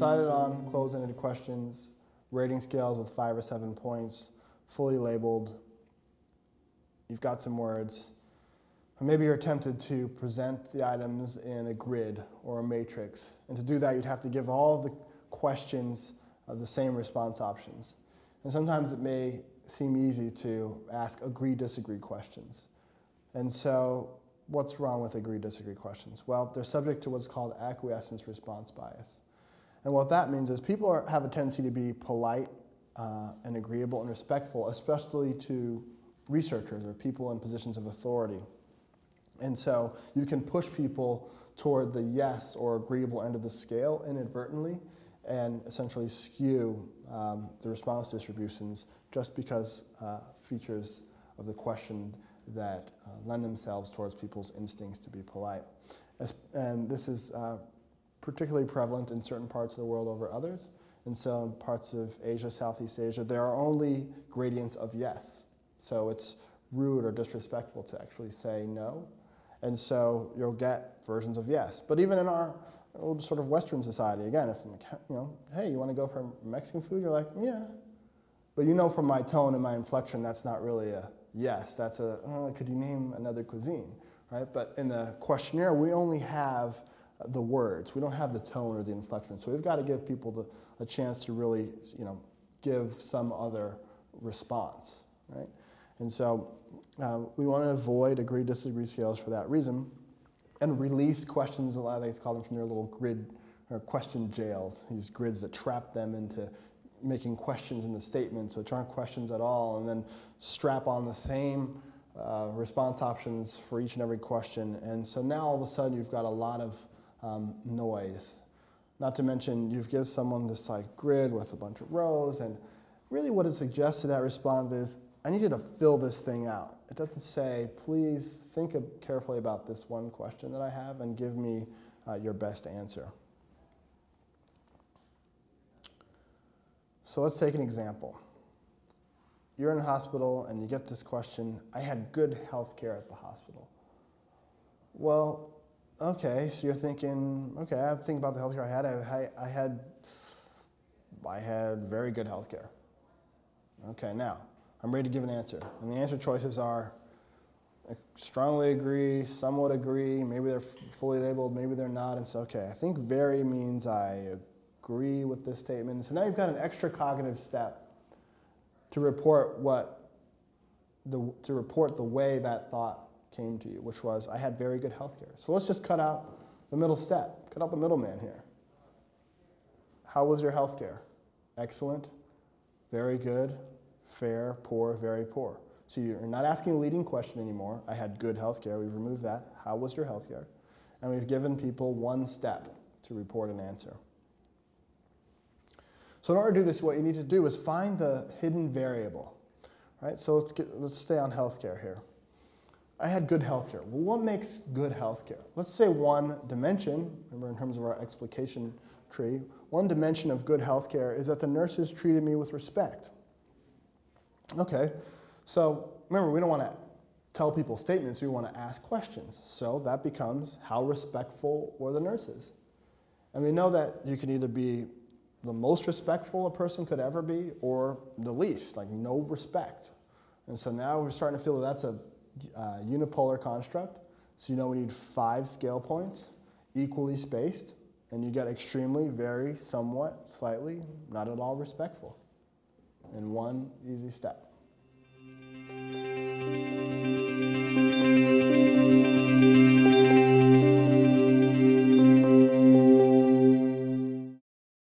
decided on closed-ended questions, rating scales with 5 or 7 points, fully labeled. You've got some words. Or maybe you're tempted to present the items in a grid or a matrix. And to do that, you'd have to give all the questions the same response options. And sometimes it may seem easy to ask agree-disagree questions. And so what's wrong with agree-disagree questions? Well, they're subject to what's called acquiescence response bias. And what that means is people have a tendency to be polite and agreeable and respectful, especially to researchers or people in positions of authority. And so you can push people toward the yes or agreeable end of the scale inadvertently and essentially skew the response distributions just because features of the question that lend themselves towards people's instincts to be polite. And this is particularly prevalent in certain parts of the world over others. And so in parts of Asia, Southeast Asia, there are only gradients of yes. So it's rude or disrespectful to actually say no. And so you'll get versions of yes. But even in our old sort of Western society, again, if, hey, you want to go for Mexican food? You're like, yeah. But you know from my tone and my inflection, that's not really a yes. That's a, could you name another cuisine, right? But in the questionnaire, we only have the words. We don't have the tone or the inflection. So we've got to give people a chance to really, give some other response, right? And so we want to avoid agree-disagree scales for that reason and release questions, a lot they call them, from their little grid or question jails, these grids that trap them into making questions in the statements which aren't questions at all, and then strap on the same response options for each and every question. And so now all of a sudden you've got a lot of noise. Not to mention you've given someone this grid with a bunch of rows, and really what it suggests to that respondent is, I need you to fill this thing out. It doesn't say, please think carefully about this one question that I have and give me your best answer. So let's take an example. You're in a hospital and you get this question, I had good health care at the hospital. Well, okay, so you're thinking, okay, I have to think about the health care I had. I had very good health care. Okay, now, I'm ready to give an answer. And the answer choices are, I strongly agree, somewhat agree, maybe they're fully labeled, maybe they're not. And so, okay, I think very means I agree with this statement. So now you've got an extra cognitive step to report the way that thought came to you, which was, I had very good health care. So let's just cut out the middle step, cut out the middleman here. How was your health care? Excellent, very good, fair, poor, very poor. So you're not asking a leading question anymore. I had good health care. We've removed that. How was your health care? And we've given people one step to report an answer. So in order to do this, what you need to do is find the hidden variable. Right? So let's stay on health care here. I had good health care. Well, what makes good health care? Let's say one dimension, remember in terms of our explication tree, one dimension of good health care is that the nurses treated me with respect. Okay, so remember, we don't want to tell people statements, we want to ask questions. So that becomes, how respectful were the nurses? And we know that you can either be the most respectful a person could ever be or the least, like no respect. And so now we're starting to feel that that's a unipolar construct. So we need 5 scale points, equally spaced, and you get extremely, very, somewhat, slightly, not at all respectful in one easy step.